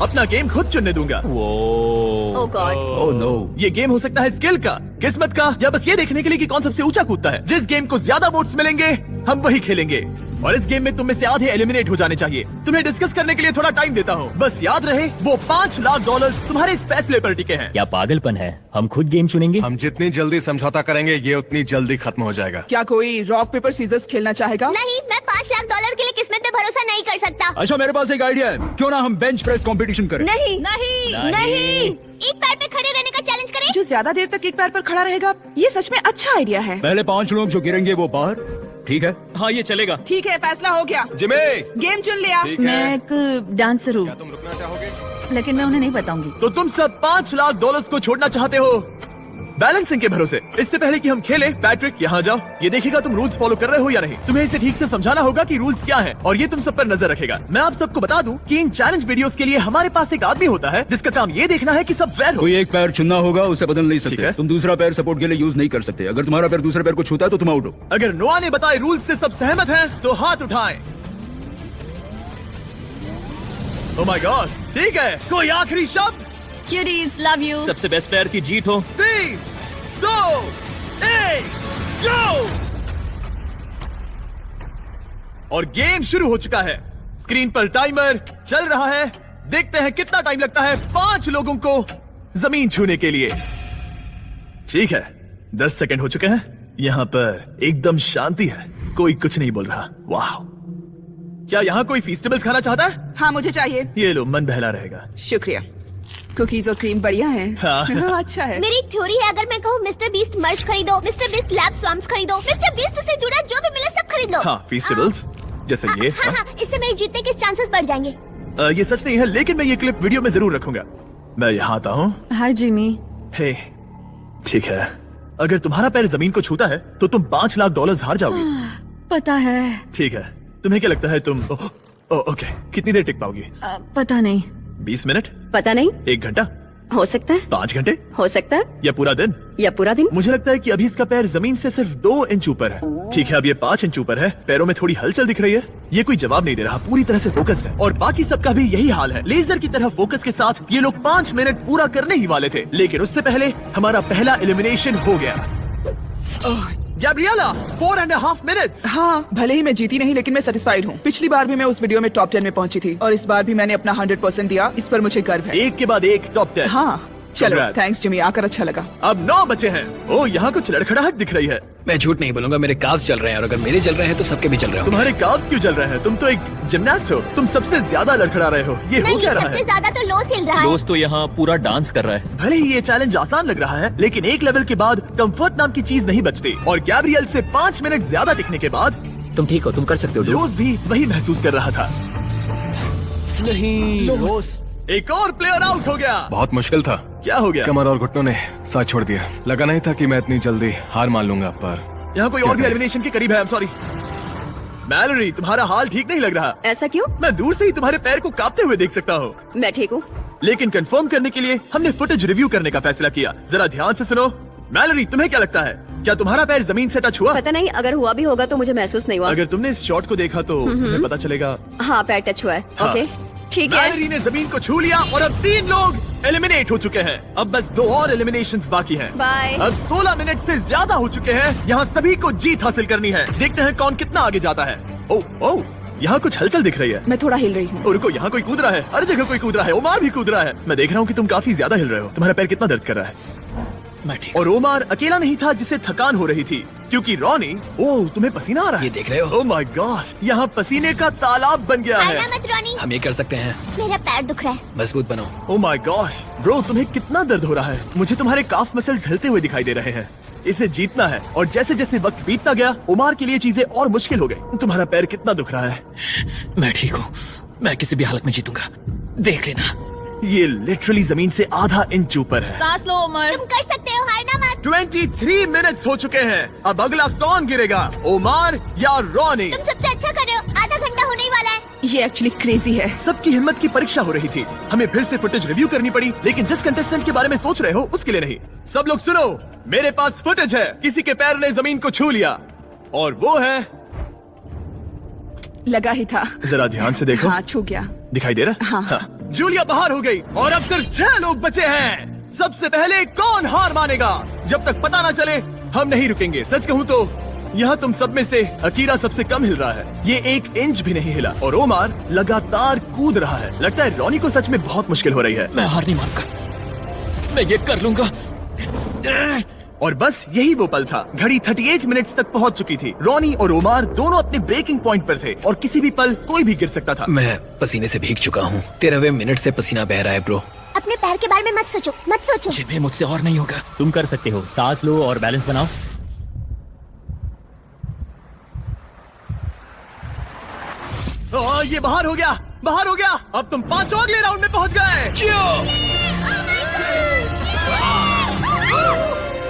A: अपना गेम खुद चुनने दूंगा।
D: ओह गॉड।
A: ओह नो, ये गेम हो सकता है स्किल का, किस्मत का, या बस ये देखने के लिए कि कौन सबसे ऊंचा कूदता है। जिस गेम को ज्यादा वोट्स मिलेंगे हम वही खेलेंगे। और इस गेम में तुम में से आधे एलिमिनेट हो जाने चाहिए। तुम्हें डिस्कस करने के लिए थोड़ा टाइम देता हूँ। बस याद रहे वो $5 लाख तुम्हारे इस फैसले पर टिके हैं।
E: क्या पागलपन है, हम खुद गेम चुनेंगे।
J: हम जितनी जल्दी समझौता करेंगे ये उतनी जल्दी खत्म हो जाएगा।
G: क्या कोई रॉक पेपर सीजर्स खेलना चाहेगा?
F: नहीं, मैं $5 लाख के लिए किस्मत पे भरोसा नहीं कर सकता।
B: अच्छा मेरे पास एक आइडिया है, क्यों ना हम बेंच प्रेस कंपटीशन करें।
D: नहीं नहीं नहीं।
F: एक पैर पे खड़े रहने का चैलेंज करें।
G: जो ज्यादा देर तक एक पैर पर खड़ा रहेगा, ये सच में अच्छा आइडिया है।
B: पहले 5 लोग जो गिरेंगे वो बाहर, ठीक है।
A: हाँ ये चलेगा।
G: ठीक है, फैसला हो गया।
J: जिमी,
G: गेम चुन लिया।
K: मैं एक डांसर हूँ,
J: तुम रुकना चाहोगे?
K: लेकिन मैं उन्हें नहीं बताऊंगी।
A: तो तुम सब $5 लाख को छोड़ना चाहते हो बैलेंसिंग के भरोसे। इससे पहले कि हम खेले, पैट्रिक यहाँ जाओ, ये देखेगा तुम रूल्स फॉलो कर रहे हो या नहीं। तुम्हें इसे ठीक से समझाना होगा कि रूल्स क्या हैं, और ये तुम सब पर नजर रखेगा। मैं आप सबको बता दूं कि इन चैलेंज वीडियोस के लिए हमारे पास एक आदमी होता है जिसका काम ये देखना है कि सब फेयर हो।
B: कोई एक पैर चुनना होगा, उसे बदल नहीं
A: ठीक
B: सकते।
A: है।
B: तुम दूसरा पैर सपोर्ट के लिए यूज नहीं कर सकते। अगर तुम्हारा पैर दूसरे पैर को छूता है तो तुम आउट हो।
A: अगर नोआ ने बताए रूल्स से सब सहमत हैं तो हाथ उठाएं। ओह माय गॉड, ठीक है। कोई आखिरी शब्द?
K: Cuties love you.
E: सबसे बेस्ट प्लेयर की जीत हो।
A: 3, 2, 1, go! और गेम शुरू हो चुका है। स्क्रीन पर टाइमर चल रहा है। देखते हैं कितना टाइम लगता है 5 लोगों को जमीन छूने के लिए। ठीक है, 10 सेकंड हो चुके हैं। यहाँ पर एकदम शांति है, कोई कुछ नहीं बोल रहा। वाह, क्या यहाँ कोई फेस्टिवल्स खाना चाहता है?
G: हाँ मुझे चाहिए।
A: ये लो, मन बहला रहेगा।
G: शुक्रिया। कुकीज और क्रीम बढ़िया है।
A: हाँ।
G: अच्छा है।
F: मेरी एक थ्योरी है, अगर मैं कहूँ मिस्टर बीस्ट मर्च खरीदो, मिस्टर बीस्ट लैब स्वाम्स खरीदो, मिस्टर बीस्ट से जुड़ा जो भी मिले सब खरीद लो।
A: हाँ, फेस्टिवल्स जैसे ये।
F: हाँ, इससे मेरे जीतने के चांसेस बढ़ जाएंगे।
A: ये सच नहीं है, लेकिन मैं ये क्लिप वीडियो में जरूर रखूंगा। मैं यहाँ आता हूँ।
K: हाय जिमी।
A: हे, ठीक है। अगर तुम्हारा पैर जमीन को छूता है तो तुम $5 लाख हार जाओगे।
K: पता है।
A: ठीक है, तुम्हें क्या लगता है तुम ओके कितनी देर टिक पाओगी?
K: पता नहीं।
A: 20 मिनट?
D: पता नहीं।
A: 1 घंटा?
D: हो सकता है।
A: 5 घंटे?
D: हो सकता है।
A: या पूरा दिन?
D: या पूरा दिन।
A: मुझे लगता है कि अभी इसका पैर जमीन से सिर्फ 2 इंच ऊपर है। ठीक है, अब ये 5 इंच ऊपर है। पैरों में थोड़ी हलचल दिख रही है। ये कोई जवाब नहीं दे रहा, पूरी तरह से फोकस्ड है। और बाकी सबका भी यही हाल है। लेजर की तरह फोकस के साथ ये लोग 5 मिनट पूरा करने ही वाले थे, लेकिन उससे पहले हमारा पहला एलिमिनेशन हो गया। Gabriela, 4.5 minutes.
G: हाँ, भले ही मैं जीती नहीं, लेकिन मैं सेटिस्फाइड हूँ। पिछली बार भी मैं उस वीडियो में टॉप 10 में पहुंची थी, और इस बार भी मैंने अपना 100% दिया। इस पर मुझे गर्व है।
A: एक के बाद एक टॉप 10।
G: हाँ चलो,
A: Congrats.
G: थैंक्स जिमी, आकर अच्छा लगा।
A: अब 9 बचे हैं। ओ, यहाँ कुछ लड़खड़ाहट दिख रही है।
C: मैं झूठ नहीं बोलूंगा, मेरे काव्स चल रहे हैं, और अगर मेरे चल रहे हैं तो सबके भी चल रहे होंगे।
A: तुम्हारे काव्स क्यों चल रहे हैं? तुम तो एक जिमनास्ट हो। तुम सबसे ज्यादा लड़खड़ा रहे हो। ये हो
F: नहीं,
A: क्या रहा
F: सबसे
A: है?
F: ज्यादा तो लो हिल रहा है।
E: दोस्त तो यहाँ पूरा डांस कर रहा है।
A: भले ही ये चैलेंज आसान लग रहा है, लेकिन एक लेवल के बाद कंफर्ट नाम की चीज नहीं बचती। और गैब्रिएल से 5 मिनट ज्यादा टिकने के बाद
C: तुम ठीक हो, तुम कर सकते हो।
A: रोज भी वही महसूस कर रहा था। नहीं, रोज एक और प्लेयर आउट हो गया।
J: बहुत मुश्किल था।
A: क्या हो गया?
J: कमर और घुटनों ने साथ छोड़ दिया। लगा नहीं था कि मैं इतनी जल्दी हार मान लूंगा, पर
A: यहाँ कोई और भी एलिमिनेशन के करीब है। I'm sorry। मैलोरी, तुम्हारा हाल ठीक नहीं लग रहा।
D: ऐसा क्यों?
A: मैं दूर से ही तुम्हारे पैर को कांपते हुए देख सकता हूँ।
D: मैं ठीक हूँ।
A: लेकिन कंफर्म करने के लिए हमने फुटेज रिव्यू करने का फैसला किया। जरा ध्यान से सुनो। मैलोरी, तुम्हें क्या लगता है, क्या तुम्हारा पैर जमीन से टच हुआ?
D: पता नहीं, अगर हुआ भी होगा तो मुझे महसूस नहीं हुआ।
A: अगर तुमने इस शॉट को देखा तो तुम्हें पता चलेगा।
D: हाँ, पैर टच हुआ है।
A: हाँ।
D: ओके, ठीक है।
A: मैलोरी ने जमीन को छू लिया और अब 3 लोग एलिमिनेट हो चुके हैं। अब बस 2 और एलिमिनेशंस बाकी हैं।
D: बाय।
A: अब 16 मिनट से ज्यादा हो चुके हैं। यहाँ सभी को जीत हासिल करनी है। देखते हैं कौन कितना आगे जाता है। ओह, यहाँ कुछ हलचल दिख रही है।
G: मैं थोड़ा हिल रही हूँ।
A: और रुको, यहाँ कोई कूद रहा है। हर जगह कोई कूद रहा है। ओमार भी कूद रहा है। मैं देख रहा हूँ कि तुम काफी ज्यादा हिल रहे हो। तुम्हारा पैर कितना दर्द कर रहा है?
C: मैं ठीक।
A: और ओमार अकेला नहीं था जिसे थकान हो रही थी, क्योंकि रॉनी, ओह तुम्हें पसीना आ रहा है।
C: ये देख रहे हो?
A: ओह माय गॉड, यहाँ पसीने का तालाब बन गया है।
F: आना मत रोनी,
C: हम ये कर सकते हैं।
F: मेरा पैर दुख रहा है।
C: मजबूत बनो।
A: ओह माय गॉड ब्रो, तुम्हें कितना दर्द हो रहा है? मुझे तुम्हारे काफ मसल्स हिलते हुए दिखाई दे रहे हैं। इसे जीतना है। और जैसे जैसे वक्त बीतता गया, ओमार के लिए चीजें और मुश्किल हो गई। तुम्हारा पैर कितना दुख रहा है?
C: मैं ठीक हूँ, मैं किसी भी हालत में जीतूंगा, देख लेना।
A: ये लिटरली जमीन से आधा इंच ऊपर है।
K: सांस लो उमर।
F: तुम कर सकते हो, हारना मत।
A: 23 मिनट्स हो चुके हैं। अब अगला कौन गिरेगा, ओमार या रॉनी?
F: तुम सबसे अच्छा कर रहे हो। आधा घंटा होने ही वाला है।
G: ये एक्चुअली क्रेजी है।
A: सबकी हिम्मत की परीक्षा हो रही थी। हमें फिर से फुटेज रिव्यू करनी पड़ी, लेकिन जिस कंटेस्टेंट के बारे में सोच रहे हो उसके लिए नहीं। सब लोग सुनो, मेरे पास फुटेज है। किसी के पैर ने जमीन को छू लिया और वो है,
G: लगा ही था।
A: जरा ध्यान से देखो।
G: हाँ, छू गया।
A: दिखाई दे रहा?
G: हाँ।
A: जूलिया बाहर हो गई और अब सिर्फ 6 लोग बचे हैं। सबसे पहले कौन हार मानेगा? जब तक पता ना चले हम नहीं रुकेंगे। सच कहूँ तो यहाँ तुम सब में से अकीरा सबसे कम हिल रहा है। ये 1 इंच भी नहीं हिला और ओमार लगातार कूद रहा है। लगता है रॉनी को सच में बहुत मुश्किल हो रही है।
C: मैं हार नहीं मानूंगा, मैं ये कर लूंगा।
A: और बस यही वो पल था। घड़ी 38 मिनट्स तक पहुंच चुकी थी। रॉनी और ओमार दोनों अपने ब्रेकिंग पॉइंट पर थे और किसी भी पल कोई भी गिर सकता था।
C: मैं पसीने से भीग चुका हूँ। 13वें मिनट से पसीना बह रहा है ब्रो।
F: अपने पैर के बारे में मत सोचो, मत सोचो।
C: जिम्मी, मुझसे और नहीं होगा।
E: तुम कर सकते हो। सांस लो और बैलेंस बनाओ।
A: ये बाहर हो गया, बाहर हो गया। अब तुम 5 अगले राउंड में पहुंच गए।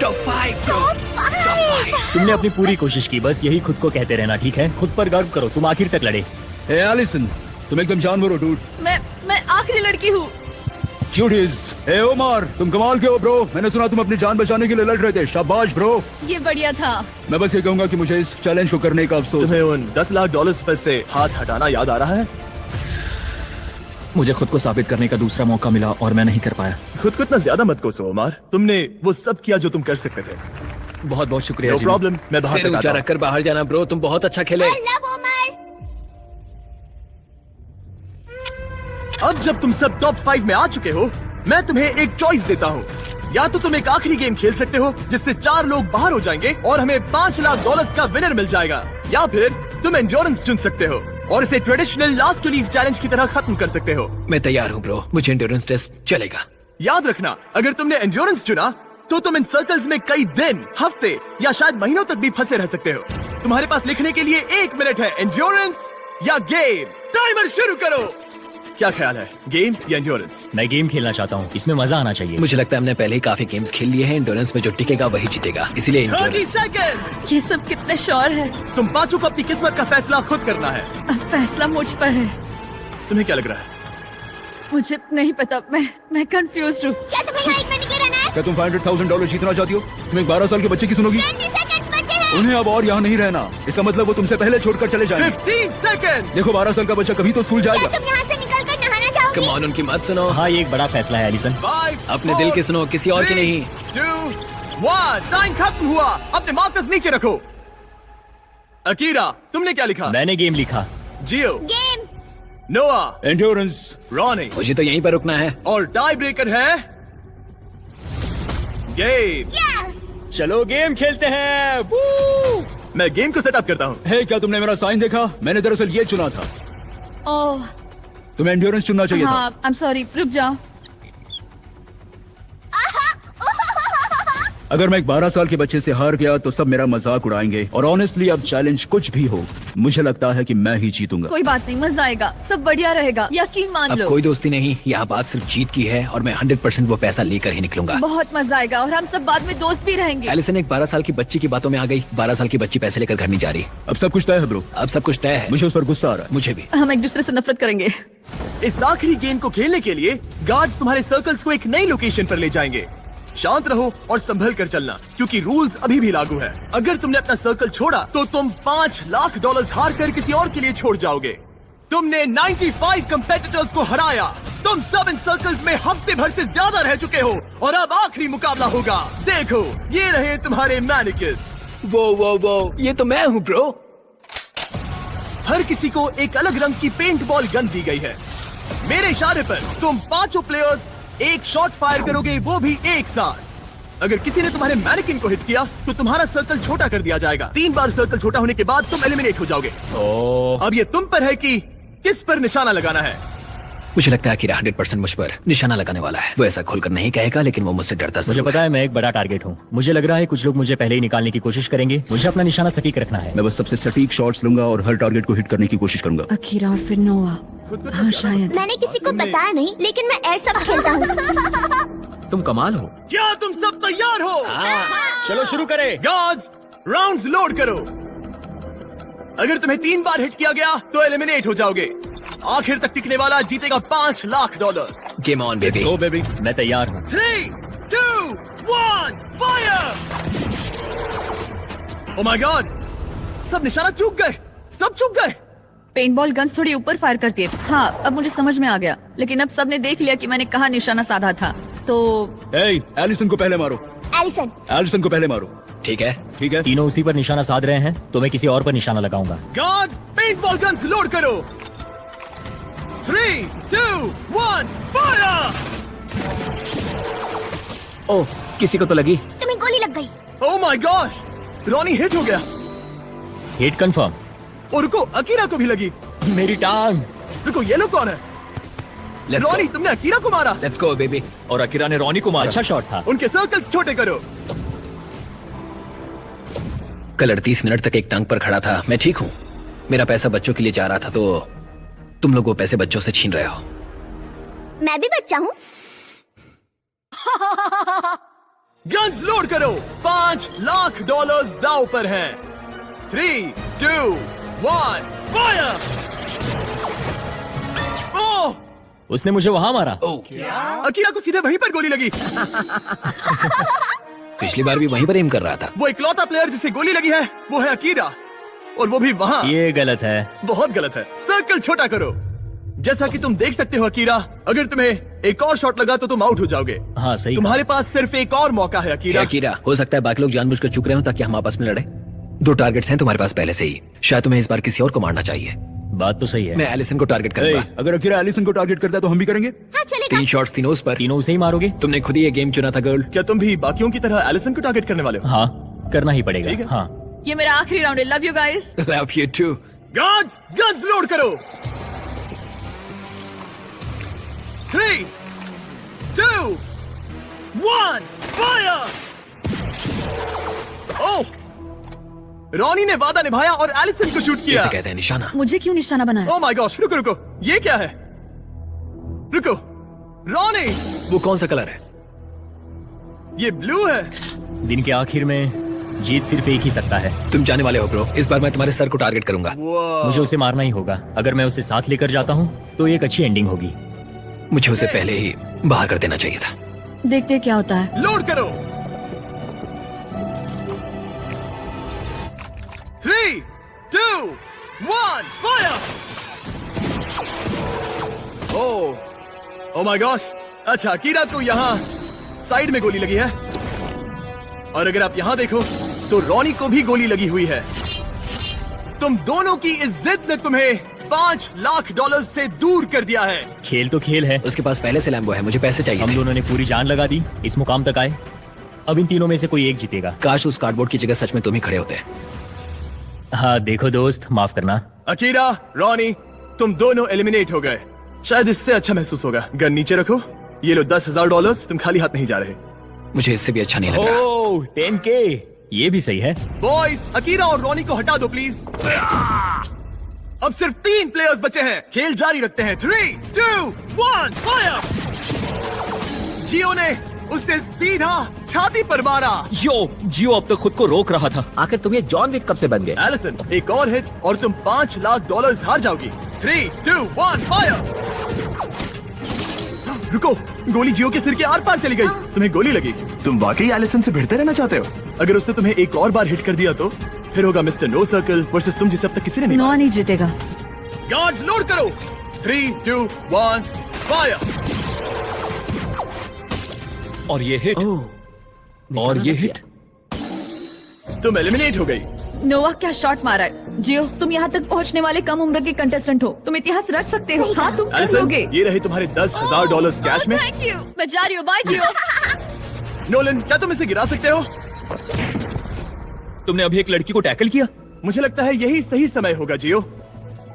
C: Top 5 bro.
E: तुमने अपनी पूरी कोशिश की, बस यही खुद को कहते रहना, ठीक है? खुद पर गर्व करो, तुम आखिर तक लड़े।
B: हे एलिसन, तुम एकदम जानवर हो डूड।
K: मैं आखिरी लड़की हूँ।
B: क्यूटीज। हे ओमार, तुम कमाल के हो ब्रो। मैंने सुना तुम अपनी जान बचाने के लिए लड़ रहे थे। शाबाश ब्रो।
K: ये बढ़िया था।
B: मैं बस ये कहूंगा कि मुझे इस चैलेंज को करने का अफसोस।
A: तुम्हें उन $10 लाख पर से हाथ हटाना याद आ रहा है?
C: मुझे खुद को साबित करने का दूसरा मौका मिला और मैं नहीं कर पाया।
A: खुद को इतना ज्यादा मत कोसो ओमार। तुमने वो सब किया जो तुम कर सकते थे।
C: बहुत बहुत शुक्रिया।
A: नो प्रॉब्लम, मैं बाहर तक आता हूं।
C: रखकर बाहर जाना ब्रो, तुम बहुत अच्छा खेले।
F: लव ओमर।
A: अब जब तुम सब टॉप 5 में आ चुके हो, मैं तुम्हें एक चॉइस देता हूँ। या तो तुम एक आखिरी गेम खेल सकते हो जिससे 4 लोग बाहर हो जाएंगे और हमें $5 लाख का विनर मिल जाएगा, या फिर तुम एंड्योरेंस चुन सकते हो और इसे traditional last to leave challenge की तरह खत्म कर सकते हो।
C: मैं तैयार हूँ ब्रो, मुझे एंड्योरेंस टेस्ट चलेगा।
A: याद रखना, अगर तुमने एंड्योरेंस चुना तो तुम इन सर्कल्स में कई दिन, हफ्ते या शायद महीनों तक भी फंसे रह सकते हो। तुम्हारे पास लिखने के लिए 1 मिनट है। एंड्योरेंस या गेम? टाइमर शुरू करो। क्या ख्याल है, गेम या एंड्योरेंस?
E: मैं गेम खेलना चाहता हूँ, इसमें मजा आना चाहिए।
C: मुझे लगता है हमने पहले ही काफी गेम्स खेल लिए हैं। एंड्योरेंस में जो टिकेगा वही जीतेगा, इसीलिए
A: 30
C: एंड्योरेंस।
A: सेकंड।
K: ये सब कितने श्योर है।
A: तुम 5 को अपनी किस्मत का फैसला खुद करना है।
K: अब फैसला मुझ पर है।
A: तुम्हें क्या लग रहा है?
K: मुझे नहीं पता, मैं कंफ्यूज हूँ।
F: क्या तुम्हें यहाँ 1 मिनट के रहना है?
B: क्या तुम $500,000 जीतना चाहती हो? तुम एक 12 साल के बच्चे की सुनोगी?
F: 20 सेकंड्स बचे हैं।
B: उन्हें अब और यहाँ नहीं रहना। इसका मतलब वो तुमसे पहले छोड़कर चले जाएंगे।
A: 15 सेकंड।
B: देखो, 12 साल का बच्चा कभी तो स्कूल
F: क्या
B: जाएगा।
F: तुम यहाँ से निकल कर नहाना चाहोगे?
C: कम ऑन, उनकी मत सुनो।
E: हाँ, ये एक बड़ा फैसला है एलिसन।
A: 5,
C: अपने दिल की सुनो, किसी और की नहीं।
A: 2, 1। टाइम खत्म हुआ। अपने मार्कर्स नीचे रखो। अकीरा, तुमने क्या लिखा?
E: मैंने गेम लिखा।
A: जियो,
F: गेम।
A: नोआ,
B: एंड्योरेंस।
A: रॉनी
C: मुझे तो यहीं पर रुकना है।
A: और टाई ब्रेकर है गेम।
F: यस।
E: चलो गेम खेलते हैं। वू!
A: मैं गेम को सेटअप करता हूँ।
B: हे, क्या तुमने मेरा साइन देखा? मैंने दरअसल ये चुना था।
K: ओह
B: तुम्हें एंड्योरेंस चुनना चाहिए था।
K: हाँ, आई एम सॉरी, रुक जाओ।
B: अगर मैं एक 12 साल के बच्चे से हार गया तो सब मेरा मजाक उड़ाएंगे और ऑनेस्टली अब चैलेंज कुछ भी हो, मुझे लगता है कि मैं ही जीतूंगा।
K: कोई बात नहीं, मजा आएगा, सब बढ़िया रहेगा, यकीन मान
C: अब
K: लो।
C: कोई दोस्ती नहीं, यहाँ बात सिर्फ जीत की है और मैं 100% वो पैसा लेकर ही निकलूंगा।
K: बहुत मजा आएगा और हम सब बाद में दोस्त भी रहेंगे।
C: एलिसन एक 12 साल की बच्ची की बातों में आ गई। 12 साल की बच्ची पैसे लेकर घर नहीं जा रही।
B: अब सब कुछ तय है ब्रो।
C: अब सब कुछ तय है।
B: मुझे उस पर गुस्सा आ रहा है।
C: मुझे भी।
K: हम एक दूसरे से नफरत करेंगे।
A: इस आखिरी गेम को खेलने के लिए गार्ड्स तुम्हारे सर्कल्स को एक नई लोकेशन पर ले जाएंगे। शांत रहो और संभल कर चलना, क्योंकि रूल्स अभी भी लागू है। अगर तुमने अपना सर्कल छोड़ा तो तुम $5 लाख हार कर किसी और के लिए छोड़ जाओगे। तुमने 95 कंपेटिटर्स को हराया। तुम सब इन सर्कल्स में हफ्ते भर से ज्यादा रह चुके हो और अब आखिरी मुकाबला होगा। देखो, ये रहे तुम्हारे मैनिक्विन्स।
C: वो ये तो मैं हूँ ब्रो।
A: हर किसी को एक अलग रंग की पेंट बॉल गन दी गई है। मेरे इशारे पर तुम 5 प्लेयर्स एक शॉट फायर करोगे, वो भी एक साथ। अगर किसी ने तुम्हारे मैनिकिन को हिट किया तो तुम्हारा सर्कल छोटा कर दिया जाएगा। 3 बार सर्कल छोटा होने के बाद तुम एलिमिनेट हो जाओगे। अब ये तुम पर है कि किस पर निशाना लगाना है।
C: मुझे लगता है कि 100% मुझ पर निशाना लगाने वाला है। वो ऐसा खुलकर नहीं कहेगा, लेकिन वो मुझसे डरता
E: मुझे
C: जरूर
E: पता है मैं एक बड़ा टारगेट हूँ। मुझे लग रहा है कुछ लोग मुझे पहले ही निकालने की कोशिश करेंगे। मुझे अपना निशाना सटीक रखना है।
B: मैं बस सबसे सटीक शॉट्स लूंगा और हर टारगेट को हिट करने की कोशिश करूंगा।
K: अकीरा और फिर नोआ। हाँ शायद।
F: मैंने किसी को बताया नहीं, लेकिन मैं एयरसॉफ्ट खेलता हूँ।
H: तुम कमाल हो।
A: क्या तुम सब तैयार हो?
E: चलो शुरू करें।
A: गार्ड्स, राउंड्स लोड करो। अगर तुम्हें 3 बार हिट किया गया तो एलिमिनेट हो जाओगे। आखिर तक टिकने वाला जीतेगा $5 lakh.
C: Game on baby.
B: Go baby, मैं तैयार हूँ।
A: 3, 2, 1, फायर! ओ माय गॉड, सब निशाना चूक गए, सब चूक गए।
K: पेंटबॉल गन्स थोड़ी ऊपर फायर करती है। हाँ, अब मुझे समझ में आ गया, लेकिन अब सबने देख लिया कि मैंने कहाँ निशाना साधा था, तो
B: एलिसन को पहले मारो।
F: एलिसन,
B: एलिसन को पहले मारो।
C: ठीक है।
B: ठीक है।
E: तीनों उसी पर निशाना साध रहे हैं, तो मैं किसी और पर निशाना लगाऊंगा।
A: गार्ड्स, पेंटबॉल गन्स लोड करो। 3, 2, 1, फायर!
H: ओह, किसी को तो लगी।
F: तुम्हें गोली लग गई।
A: Oh my God, Ronnie hit हो गया।
E: Hit confirm.
A: और रुको, अकीरा को भी लगी।
E: मेरी टांग।
A: रुको, ये लोग कौन है? रॉनी, तुमने अकीरा को मारा।
C: Let's go baby.
B: और अकीरा ने रॉनी को मारा।
E: अच्छा शॉट था।
A: उनके सर्कल्स छोटे करो।
C: कल 38 मिनट तक एक टांग पर खड़ा था। मैं ठीक हूँ। मेरा पैसा बच्चों के लिए जा रहा था, तो तुम लोग वो पैसे बच्चों से छीन रहे हो।
F: मैं भी बच्चा हूँ।
A: गन्स लोड करो। $5 लाख दांव पर हैं। 3, 2, 1, फायर! ओह,
E: उसने मुझे वहां मारा।
A: अकीरा को सीधे वहीं पर गोली लगी।
C: पिछली बार भी वहीं पर एम कर रहा था।
A: वो इकलौता प्लेयर जिसे गोली लगी है, वो है अकीरा, और वो भी वहाँ।
E: ये गलत है।
A: बहुत गलत है। सर्कल छोटा करो। जैसा कि तुम देख सकते हो अकीरा, अगर तुम्हें एक और शॉट लगा तो तुम आउट हो जाओगे।
E: हाँ, सही।
A: तुम्हारे पास सिर्फ एक और मौका है अकीरा।
C: अकीरा, हो सकता है बाकी लोग जानबूझकर चुक रहे हो ताकि हम आपस में लड़े। 2 टारगेट्स हैं तुम्हारे पास पहले से ही। शायद तुम्हें इस बार किसी और को मारना चाहिए।
E: बात तो सही है।
C: मैं एलिसन को टारगेट करूंगा।
B: अगर अकीरा एलिसन को टारगेट करता है तो हम भी करेंगे।
F: हाँ चलेगा।
C: 3 शॉट्स तीनों उस पर।
E: तीनों उसे ही मारोगे?
C: तुमने खुद ही ये गेम चुना था गर्ल।
A: क्या तुम भी बाकियों की तरह एलिसन को टारगेट करने वाले हो?
E: हाँ, करना ही पड़ेगा।
A: ठीक है।
E: हाँ।
K: ये मेरा आखिरी राउंड है। Love you guys.
C: Love you too.
A: Guards, guns load करो। 3, 2, 1, फायर! ओह, रॉनी ने वादा निभाया और एलिसन को शूट किया।
C: इसे कहते हैं निशाना।
K: मुझे क्यों निशाना बनाया?
A: ओह माय गॉश, रुको रुको, ये क्या है? रुको, रॉनी,
C: वो कौन सा कलर है?
A: ये ब्लू है।
E: दिन के आखिर में जीत सिर्फ एक ही सकता है।
C: तुम जाने वाले हो ब्रो। इस बार मैं तुम्हारे सर को टारगेट करूंगा।
E: मुझे उसे मारना ही होगा। अगर मैं उसे साथ लेकर जाता हूँ तो एक अच्छी एंडिंग होगी।
C: मुझे उसे पहले ही बाहर कर देना चाहिए था।
K: देखते क्या होता है।
A: लोड करो। 3, 2, 1, फायर! ओह माय गॉश, अच्छा अकीरा को यहाँ साइड में गोली लगी है, और अगर आप यहाँ देखो तो रॉनी को भी गोली लगी हुई है। तुम दोनों की इस जिद ने तुम्हें $5 लाख से दूर कर दिया है।
E: खेल तो खेल है।
C: उसके पास पहले से लैम्बो है। मुझे पैसे चाहिए।
E: हम दोनों ने पूरी जान लगा दी, इस मुकाम तक आए। अब इन तीनों में से कोई एक जीतेगा।
C: काश उस कार्डबोर्ड की जगह सच में तुम ही खड़े होते।
E: हाँ देखो दोस्त, माफ करना।
A: अकीरा, रॉनी, तुम दोनों एलिमिनेट हो गए। शायद इससे अच्छा महसूस होगा। गन नीचे रखो। ये लो $10,000। तुम खाली हाथ नहीं जा रहे।
C: मुझे इससे भी अच्छा नहीं लग रहा।
E: ओह, 10K, ये भी सही है।
A: बॉयज, अकीरा और रॉनी को हटा दो प्लीज। अब सिर्फ 3 प्लेयर्स बचे हैं। खेल जारी रखते हैं। 3, 2, 1, फायर! जियो ने उससे सीधा छाती पर मारा।
B: जियो अब तक खुद को रोक रहा था।
H: आखिर तुम ये जॉन विक कब से बन गए?
A: एलिसन, एक और हिट और तुम $5 लाख हार जाओगी। 3, 2, 1, फायर! रुको, गोली जियो के सिर के आर पार चली गई। तुम्हें गोली लगी। तुम वाकई एलिसन से भिड़ते रहना चाहते हो? अगर उसने तुम्हें एक और बार हिट कर दिया तो फिर होगा मिस्टर नो सर्कल वर्सेस तुम, जिसे अब तक किसी ने नहीं
K: नोआ नहीं जीतेगा।
A: गार्ड्स लोड करो। 3, 2, 1, फायर!
B: और ये हिट। और ये हिट।
A: तुम एलिमिनेट हो गई।
K: नोआ क्या शॉट मारा है। जियो, तुम यहाँ तक पहुँचने वाले कम उम्र के कंटेस्टेंट हो। तुम इतिहास रख सकते हो। हाँ, तुम कर
A: एलिसन,
K: लोगे।
A: ये रहे तुम्हारे $10,000 कैश में।
K: Thank you. मैं जा रही हूँ। बाय जियो।
A: नोलन, क्या तुम इसे गिरा सकते हो?
B: तुमने अभी एक लड़की को टैकल किया।
A: मुझे लगता है यही सही समय होगा जियो,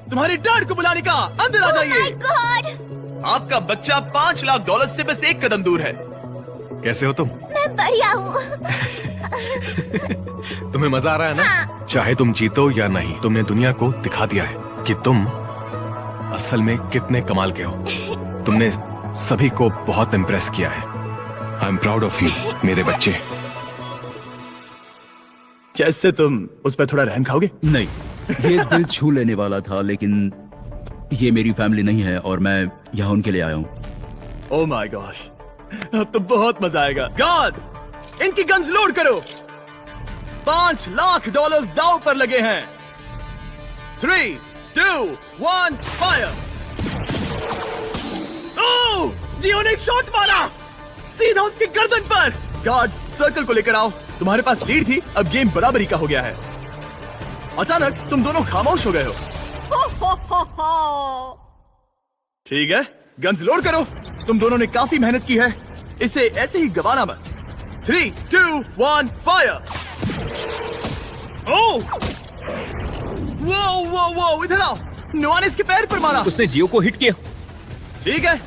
A: तुम्हारे डैड को बुलाने का। अंदर आ जाइए।
F: गॉड,
A: आपका बच्चा $5 लाख से बस एक कदम दूर है।
J: कैसे हो तुम?
F: मैं बढ़िया हूँ।
J: तुम्हें मजा आ रहा है ना? चाहे तुम जीतो या नहीं, तुमने दुनिया को दिखा दिया है कि तुम असल में कितने कमाल के हो। तुमने सभी को बहुत इम्प्रेस किया है। I am proud of you मेरे बच्चे।
A: क्या इससे तुम उस पर थोड़ा रहम खाओगे?
B: नहीं, ये दिल छू लेने वाला था, लेकिन ये मेरी फैमिली नहीं है और मैं यहाँ उनके लिए आया हूँ।
A: ओह माय गॉश, अब तो बहुत मजा आएगा। गार्ड्स, इनकी गन्स लोड करो। $5 लाख दांव पर लगे हैं। 3, 2, 1, फायर। ओह, जियो ने एक शॉट मारा सीधा उसकी गर्दन पर। गार्ड्स, सर्कल को लेकर आओ। तुम्हारे पास लीड थी, अब गेम बराबरी का हो गया है। अचानक तुम दोनों खामोश हो गए हो। ठीक है, गन्स लोड करो। तुम दोनों ने काफी मेहनत की है, इसे ऐसे ही गवाना मत। 3, 2, 1, फायर। ओह, वो इधर आओ। नोआ ने इसके पैर पर मारा।
B: उसने जियो को हिट किया।
A: ठीक है,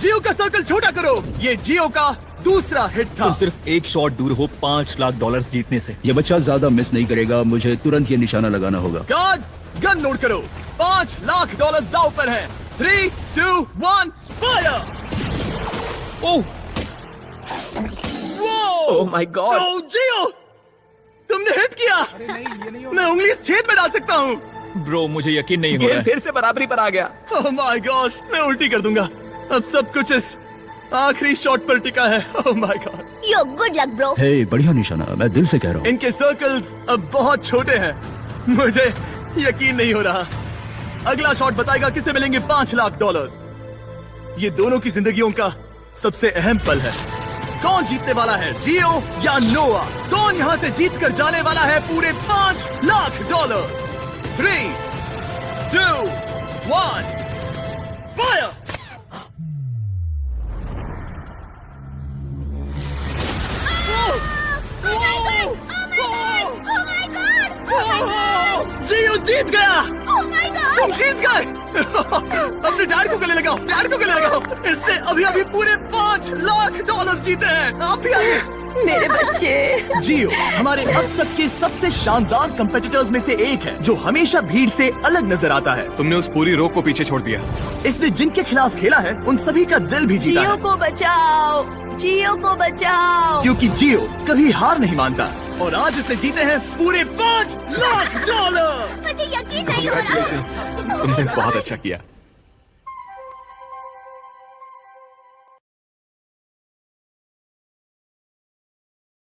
A: जियो का सर्कल छोटा करो। ये जियो का दूसरा हिट था।
B: तुम सिर्फ एक शॉट दूर हो $5 लाख जीतने से। ये बच्चा ज्यादा मिस नहीं करेगा, मुझे तुरंत ये निशाना लगाना होगा।
A: गार्ड्स, गन नोट करो। $5 लाख दांव पर हैं। 3, 2, 1, fire.
B: Oh,
H: oh my god.
A: Oh जियो, तुमने हिट किया। मैं उंगली इस छेद में डाल सकता हूँ।
B: ब्रो मुझे यकीन नहीं हो रहा
H: गेम
B: है।
H: फिर से बराबरी पर आ गया।
A: ओह माय गॉश, मैं उल्टी कर दूंगा। अब सब कुछ इस आखिरी शॉट पर टिका है। Oh my god.
F: Yo good luck bro.
B: Hey, बढ़िया निशाना, मैं दिल से कह रहा हूँ।
A: इनके सर्कल्स अब बहुत छोटे हैं, मुझे यकीन नहीं हो रहा। अगला शॉट बताएगा किसे मिलेंगे $5 लाख। ये दोनों की जिंदगियों का सबसे अहम पल है। कौन जीतने वाला है, जियो या नोआ? कौन यहाँ से जीत कर जाने वाला है पूरे $5 लाख? 3, 2, 1, फायर। जियो जीत गया। तुम जीत गए। अपने डैड को गले लगाओ, डैड को गले लगाओ। इसने अभी अभी पूरे $5 लाख जीते हैं। आप भी आइए।
D: मेरे बच्चे।
A: जियो हमारे अब तक के सबसे शानदार कंपेटिटर्स में से एक है, जो हमेशा भीड़ से अलग नजर आता है।
J: तुमने उस पूरी रो को पीछे छोड़ दिया।
A: इसने जिनके खिलाफ खेला है उन सभी का दिल भी जीता
D: जियो
A: है।
D: को बचाओ, जियो को बचाओ।
A: क्योंकि जियो कभी हार नहीं मानता। और आज इसने जीते हैं पूरे $5 लाख।
F: मुझे यकीन नहीं हो रहा।
J: तुमने बहुत अच्छा किया।